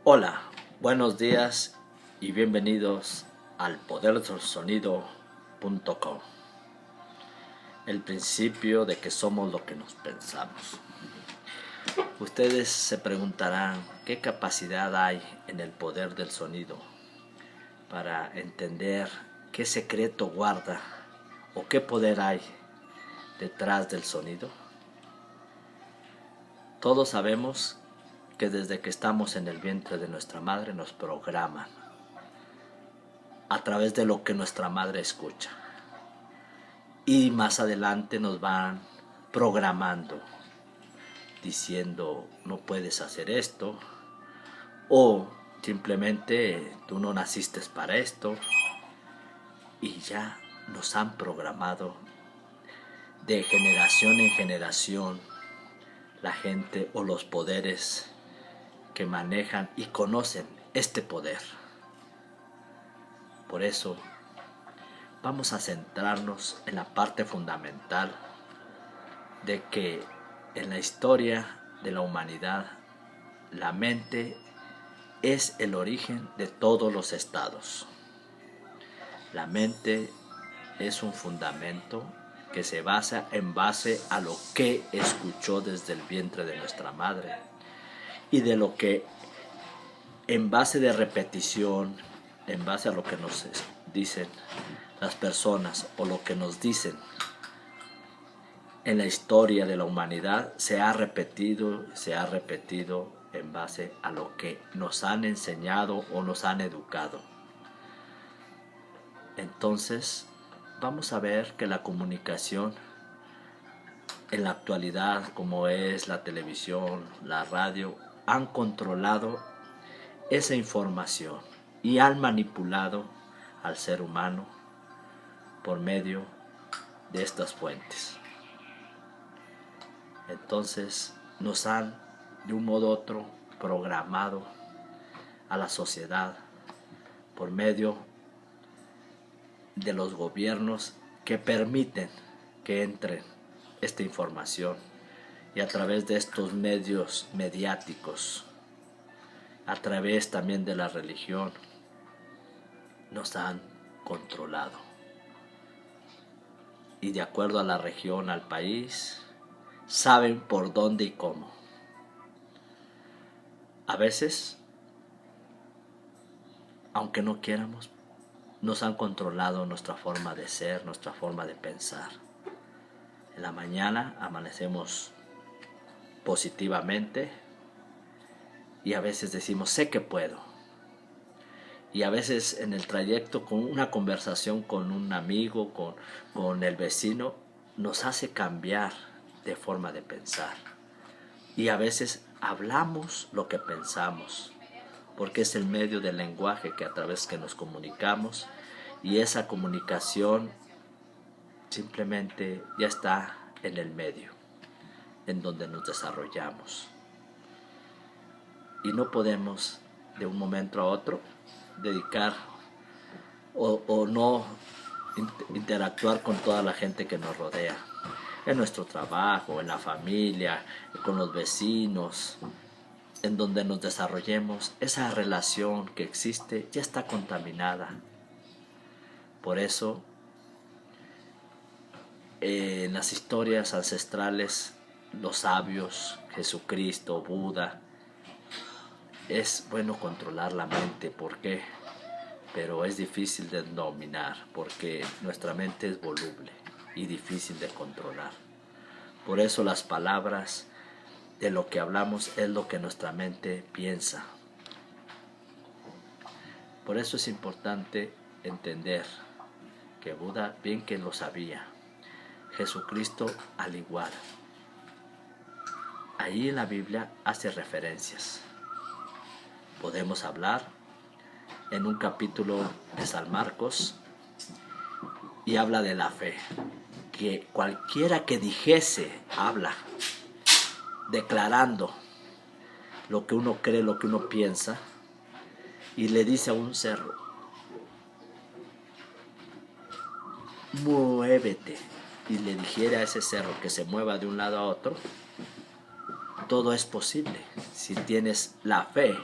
Hola, buenos días y bienvenidos al poderdelsonido.com. El principio de que somos lo que nos pensamos. Ustedes se preguntarán qué capacidad hay en el poder del sonido para entender qué secreto guarda o qué poder hay detrás del sonido. Todos sabemos que desde que estamos en el vientre de nuestra madre nos programan a través de lo que nuestra madre escucha. Y más adelante nos van programando, diciendo no puedes hacer esto, o simplemente tú no naciste para esto, y ya nos han programado de generación en generación la gente o los poderes que manejan y conocen este poder. Por eso vamos a centrarnos en la parte fundamental de que en la historia de la humanidad la mente es el origen de todos los estados. La mente es un fundamento que se basa en base a lo que escuchó desde el vientre de nuestra madre y de lo que en base de repetición, en base a lo que nos dicen las personas o lo que nos dicen en la historia de la humanidad, se ha repetido en base a lo que nos han enseñado o nos han educado. Entonces, vamos a ver que la comunicación en la actualidad, como es la televisión, la radio, han controlado esa información y han manipulado al ser humano por medio de estas fuentes. Entonces nos han de un modo u otro programado a la sociedad por medio de los gobiernos que permiten que entre esta información, y a través de estos medios mediáticos, a través también de la religión, nos han controlado. Y de acuerdo a la región, al país, saben por dónde y cómo. A veces, aunque no quieramos, nos han controlado nuestra forma de ser, nuestra forma de pensar. En la mañana amanecemos positivamente y a veces decimos sé que puedo. Y a veces en el trayecto, con una conversación con un amigo, con el vecino, nos hace cambiar de forma de pensar. Y a veces hablamos lo que pensamos, porque es el medio del lenguaje que a través que nos comunicamos, y esa comunicación simplemente ya está en el medio en donde nos desarrollamos. Y no podemos de un momento a otro dedicar o no interactuar con toda la gente que nos rodea, en nuestro trabajo, en la familia, con los vecinos, en donde nos desarrollemos. Esa relación que existe ya está contaminada. Por eso, en las historias ancestrales, los sabios, Jesucristo, Buda, es bueno controlar la mente. ¿Por qué? Pero es difícil de dominar, porque nuestra mente es voluble y difícil de controlar. Por eso las palabras, de lo que hablamos, es lo que nuestra mente piensa. Por eso es importante entender que Buda bien que lo sabía, Jesucristo al igual. Ahí en la Biblia hace referencias. Podemos hablar en un capítulo de San Marcos y habla de la fe, que cualquiera que dijese, habla, declarando lo que uno cree, lo que uno piensa, y le dice a un cerro, muévete, y le dijera a ese cerro que se mueva de un lado a otro, todo es posible si tienes la fe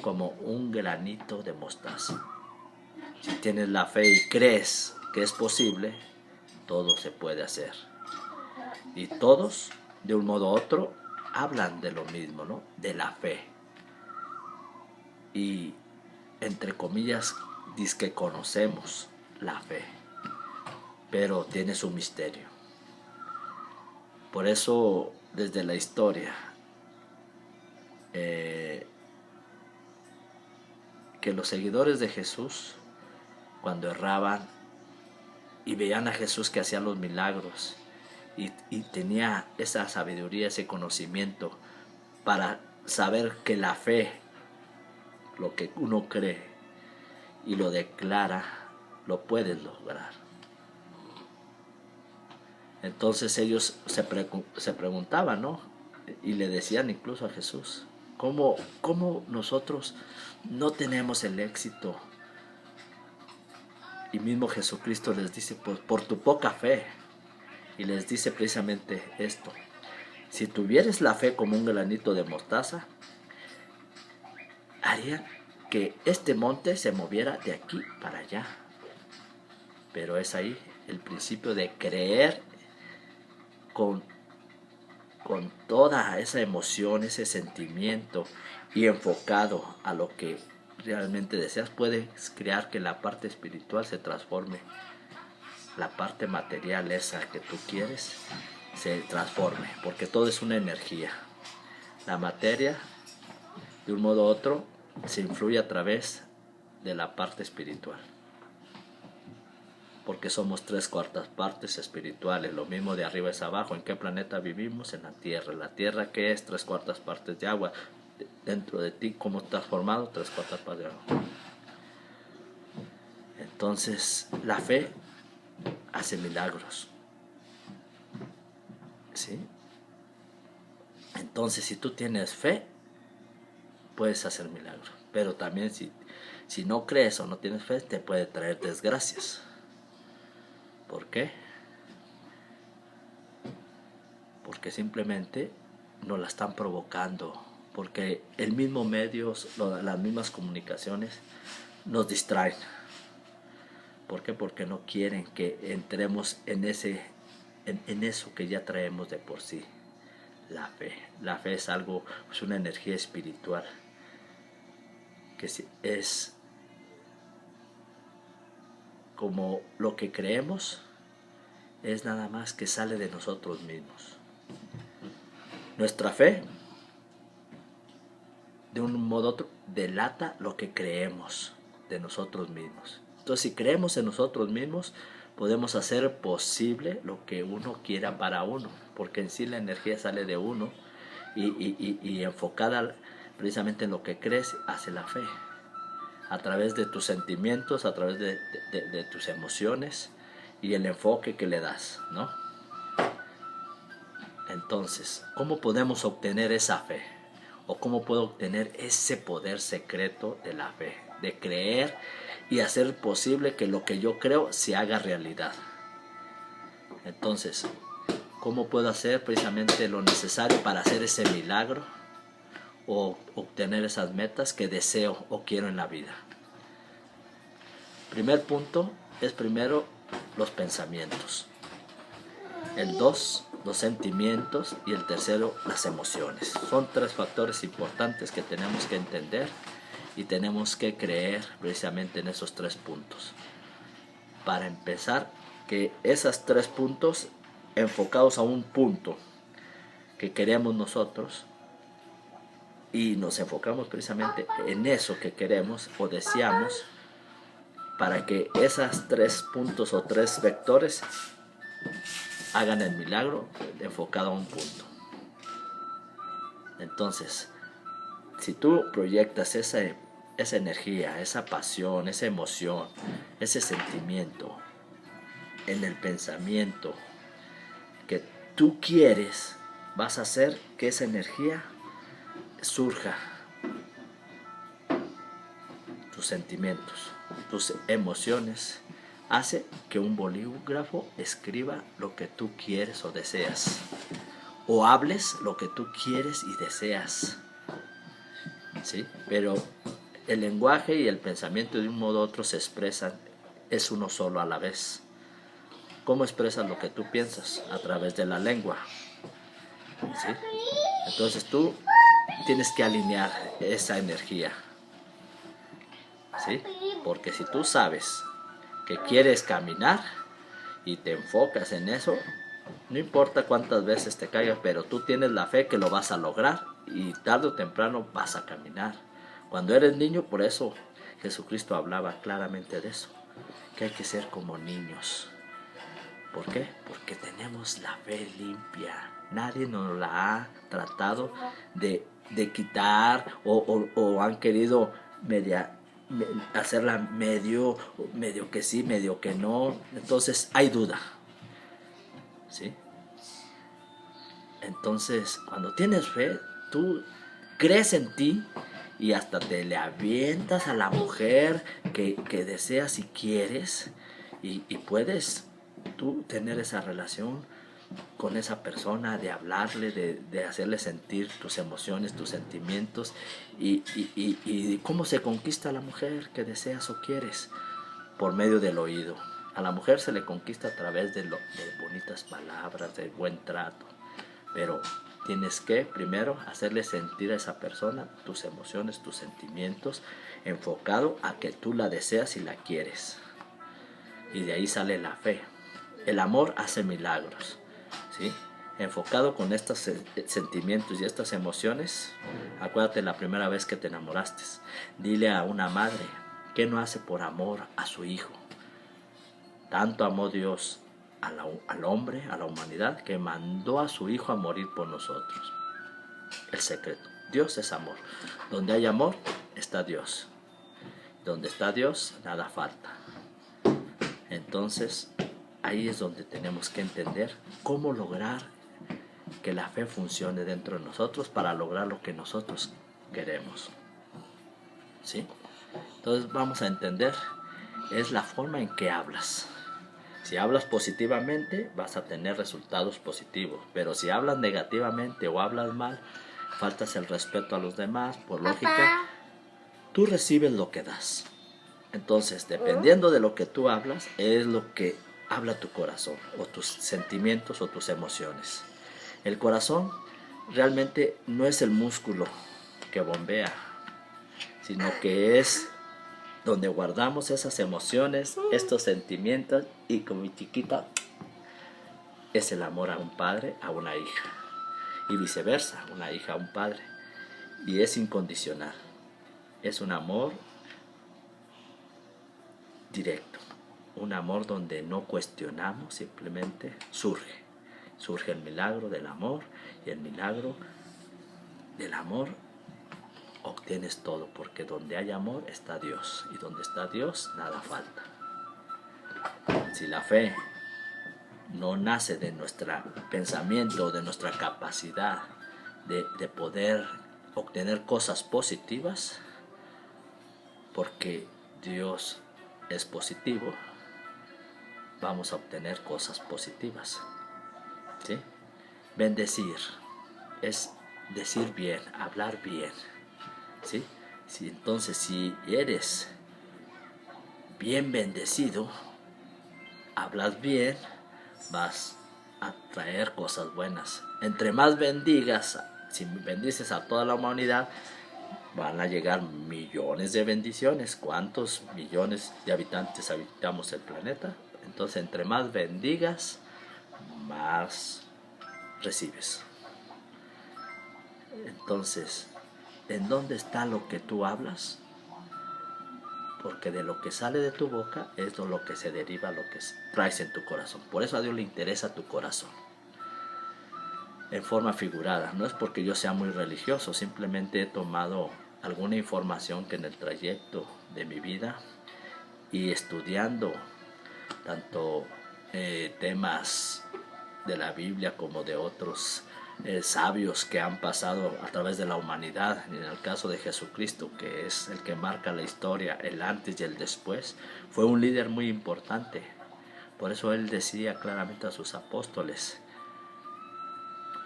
como un granito de mostaza. Si tienes la fe y crees que es posible, todo se puede hacer. Y todos, de un modo u otro, hablan de lo mismo, ¿no? De la fe. Y, entre comillas, dice que conocemos la fe, pero tiene su misterio. Por eso, desde la historia, que los seguidores de Jesús, cuando erraban y veían a Jesús que hacía los milagros y tenía esa sabiduría, ese conocimiento para saber que la fe, lo que uno cree y lo declara, lo puedes lograr. Entonces ellos se preguntaban, ¿no? Y le decían incluso a Jesús, ¿cómo nosotros no tenemos el éxito? Y mismo Jesucristo les dice, pues por tu poca fe. Y les dice precisamente esto: si tuvieras la fe como un granito de mostaza, haría que este monte se moviera de aquí para allá. Pero es ahí el principio de creer con toda esa emoción, ese sentimiento, y enfocado a lo que realmente deseas, puedes crear que la parte espiritual se transforme. La parte material, esa que tú quieres, se transforme, porque todo es una energía. La materia, de un modo u otro, se influye a través de la parte espiritual, porque somos 3/4 partes espirituales. Lo mismo de arriba es abajo. ¿En qué planeta vivimos? En la Tierra. La Tierra, ¿qué es? 3/4 partes de agua. Dentro de ti, ¿cómo estás formado? 3/4 partes de agua. Entonces, la fe hace milagros, ¿sí? Entonces, si tú tienes fe, puedes hacer milagros. Pero también si no crees o no tienes fe, te puede traer desgracias. ¿Por qué? Porque simplemente nos la están provocando. Porque el mismo medio, las mismas comunicaciones nos distraen. ¿Por qué? Porque no quieren que entremos en eso que ya traemos de por sí. La fe. La fe es algo, es una energía espiritual que es como lo que creemos, es nada más que sale de nosotros mismos. Nuestra fe, de un modo u otro, delata lo que creemos de nosotros mismos. Entonces, si creemos en nosotros mismos, podemos hacer posible lo que uno quiera para uno, porque en sí la energía sale de uno y enfocada precisamente en lo que crees, hace la fe. A través de tus sentimientos, a través de tus emociones y el enfoque que le das, ¿no? Entonces, ¿cómo podemos obtener esa fe? ¿O cómo puedo obtener ese poder secreto de la fe? De creer y hacer posible que lo que yo creo se haga realidad. Entonces, ¿cómo puedo hacer precisamente lo necesario para hacer ese milagro o obtener esas metas que deseo o quiero en la vida? Primer punto es primero los pensamientos. El 2, los sentimientos, y el tercero, las emociones. Son 3 factores importantes que tenemos que entender y tenemos que creer precisamente en esos 3 puntos. Para empezar, que esos 3 puntos enfocados a un punto que queremos nosotros y nos enfocamos precisamente en eso que queremos o deseamos, para que esos 3 puntos o 3 vectores hagan el milagro enfocado a un punto. Entonces, si tú proyectas esa energía, esa pasión, esa emoción, ese sentimiento en el pensamiento que tú quieres, vas a hacer que esa energía surja. Tus sentimientos, tus emociones, hace que un bolígrafo escriba lo que tú quieres o deseas, o hables lo que tú quieres y deseas, ¿sí? Pero el lenguaje y el pensamiento de un modo u otro se expresan, es uno solo a la vez. ¿Cómo expresas lo que tú piensas? A través de la lengua. ¿Sí? Entonces tú tienes que alinear esa energía. ¿Sí? Porque si tú sabes que quieres caminar y te enfocas en eso, no importa cuántas veces te caigas, pero tú tienes la fe que lo vas a lograr y tarde o temprano vas a caminar. Cuando eres niño, por eso Jesucristo hablaba claramente de eso, que hay que ser como niños. ¿Por qué? Porque tenemos la fe limpia. Nadie nos la ha tratado de quitar o han querido hacerla medio que sí, medio que no. Entonces hay duda. ¿Sí? Entonces, cuando tienes fe, tú crees en ti y hasta te le avientas a la mujer que deseas y quieres y puedes tú tener esa relación con esa persona, de hablarle, de hacerle sentir tus emociones, tus sentimientos y cómo se conquista a la mujer que deseas o quieres por medio del oído. A la mujer se le conquista a través de bonitas palabras, de buen trato, pero tienes que primero hacerle sentir a esa persona tus emociones, tus sentimientos, enfocado a que tú la deseas y la quieres. Y de ahí sale la fe. El amor hace milagros, ¿sí? Enfocado con estos sentimientos y estas emociones, acuérdate la primera vez que te enamoraste. Dile a una madre, ¿qué no hace por amor a su hijo? Tanto amó Dios al hombre, a la humanidad, que mandó a su hijo a morir por nosotros. El secreto, Dios es amor. Donde hay amor, está Dios. Donde está Dios, nada falta. Entonces, ahí es donde tenemos que entender cómo lograr que la fe funcione dentro de nosotros para lograr lo que nosotros queremos. ¿Sí? Entonces vamos a entender, es la forma en que hablas. Si hablas positivamente, vas a tener resultados positivos. Pero si hablas negativamente o hablas mal, faltas el respeto a los demás, por lógica, tú recibes lo que das. Entonces, dependiendo de lo que tú hablas, es lo que habla tu corazón, o tus sentimientos o tus emociones. El corazón realmente no es el músculo que bombea, sino que es donde guardamos esas emociones, estos sentimientos, y como mi chiquita, es el amor a un padre, a una hija, y viceversa, una hija a un padre, y es incondicional, es un amor directo, un amor donde no cuestionamos, simplemente surge el milagro del amor, y el milagro del amor obtienes todo, porque donde hay amor está Dios, y donde está Dios nada falta. Si la fe no nace de nuestro pensamiento, de nuestra capacidad de poder obtener cosas positivas, porque Dios es positivo, vamos a obtener cosas positivas. ¿Sí? Bendecir es decir bien, hablar bien. ¿Sí? Entonces, si eres bien bendecido, hablas bien, vas a traer cosas buenas. Entre más bendigas, si bendices a toda la humanidad, van a llegar millones de bendiciones. ¿Cuántos millones de habitantes habitamos el planeta? Entonces, entre más bendigas, más recibes. Entonces, ¿en dónde está lo que tú hablas? Porque de lo que sale de tu boca es lo que se deriva, lo que traes en tu corazón. Por eso a Dios le interesa tu corazón. En forma figurada. No es porque yo sea muy religioso, simplemente he tomado alguna información que en el trayecto de mi vida y estudiando tanto temas de la Biblia como de otros sabios que han pasado a través de la humanidad, en el caso de Jesucristo, que es el que marca la historia, el antes y el después, fue un líder muy importante. Por eso él decía claramente a sus apóstoles: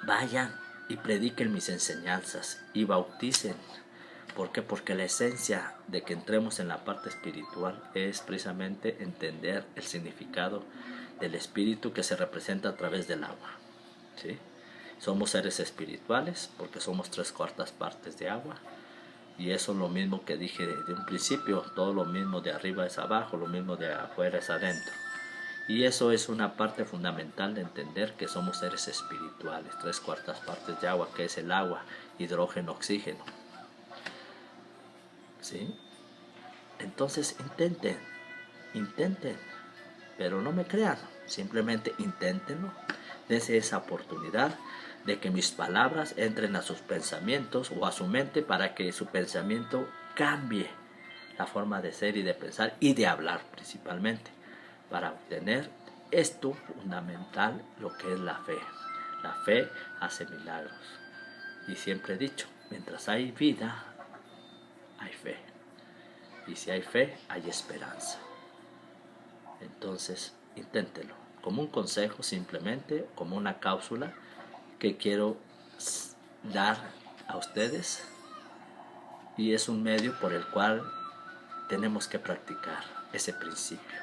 vayan y prediquen mis enseñanzas y bauticen ¿Por qué? Porque la esencia de que entremos en la parte espiritual es precisamente entender el significado del espíritu que se representa a través del agua, ¿sí? Somos seres espirituales porque somos 3/4 partes de agua. Y eso es lo mismo que dije de un principio, todo lo mismo de arriba es abajo, lo mismo de afuera es adentro. Y eso es una parte fundamental de entender que somos seres espirituales, 3/4 partes de agua, que es el agua, hidrógeno, oxígeno. ¿Sí? Entonces intenten, pero no me crean, simplemente inténtenlo, dense esa oportunidad de que mis palabras entren a sus pensamientos o a su mente para que su pensamiento cambie la forma de ser y de pensar y de hablar principalmente, para obtener esto fundamental, lo que es la fe. La fe hace milagros. Y siempre he dicho, mientras hay vida, hay fe. Y si hay fe, hay esperanza. Entonces, inténtelo. Como un consejo simplemente, como una cápsula que quiero dar a ustedes. Y es un medio por el cual tenemos que practicar ese principio,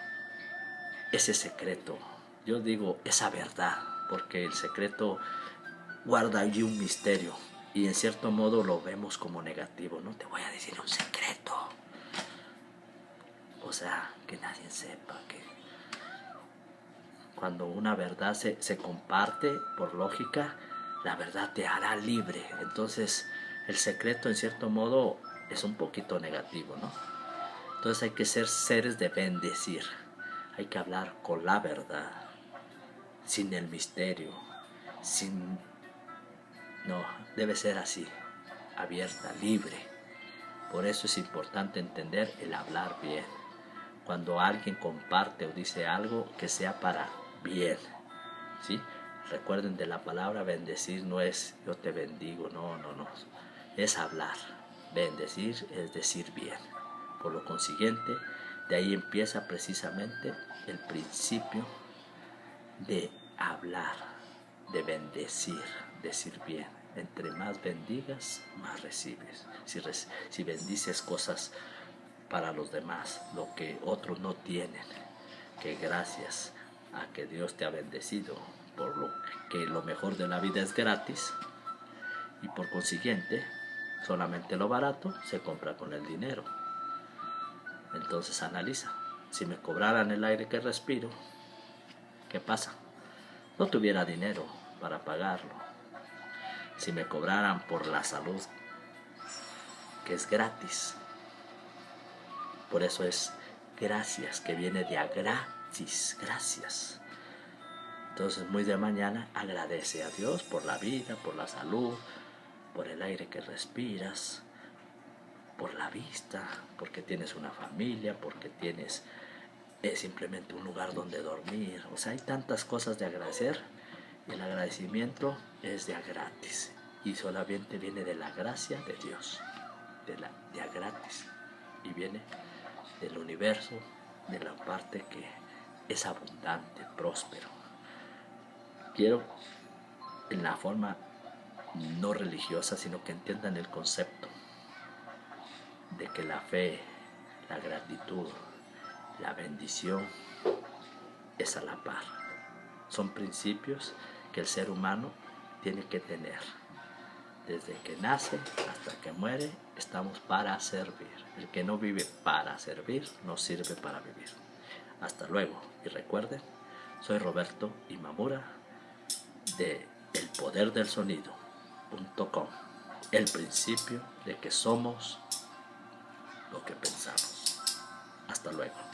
ese secreto. Yo digo esa verdad, porque el secreto guarda allí un misterio. Y en cierto modo lo vemos como negativo. No te voy a decir un secreto. O sea, que nadie sepa que cuando una verdad se comparte por lógica, la verdad te hará libre. Entonces, el secreto en cierto modo es un poquito negativo, ¿no? Entonces hay que ser seres de bendecir. Hay que hablar con la verdad, sin el misterio, sin... No, debe ser así, abierta, libre. Por eso es importante entender el hablar bien. Cuando alguien comparte o dice algo, que sea para bien, ¿sí? Recuerden de la palabra bendecir, no es yo te bendigo, no. Es hablar. Bendecir es decir bien. Por lo consiguiente, de ahí empieza precisamente el principio de hablar, de bendecir, decir bien. Entre más bendigas, más recibes. Si bendices cosas para los demás, lo que otros no tienen, que gracias a que Dios te ha bendecido, por lo que lo mejor de la vida es gratis, y por consiguiente, solamente lo barato se compra con el dinero. Entonces analiza, si me cobraran el aire que respiro, ¿qué pasa? No tuviera dinero para pagarlo. Si me cobraran por la salud, que es gratis. Por eso es gracias, que viene de a gratis, gracias. Entonces muy de mañana agradece a Dios por la vida, por la salud, por el aire que respiras, por la vista, porque tienes una familia, porque tienes simplemente un lugar donde dormir. O sea, hay tantas cosas de agradecer. El agradecimiento es de a gratis y solamente viene de la gracia de Dios, de a gratis, y viene del universo, de la parte que es abundante, próspero. Quiero en la forma no religiosa, sino que entiendan el concepto de que la fe, la gratitud, la bendición es a la par. Son principios que el ser humano tiene que tener. Desde que nace hasta que muere, estamos para servir. El que no vive para servir, no sirve para vivir. Hasta luego. Y recuerden, soy Roberto Imamura de elpoderdelsonido.com. El principio de que somos lo que pensamos. Hasta luego.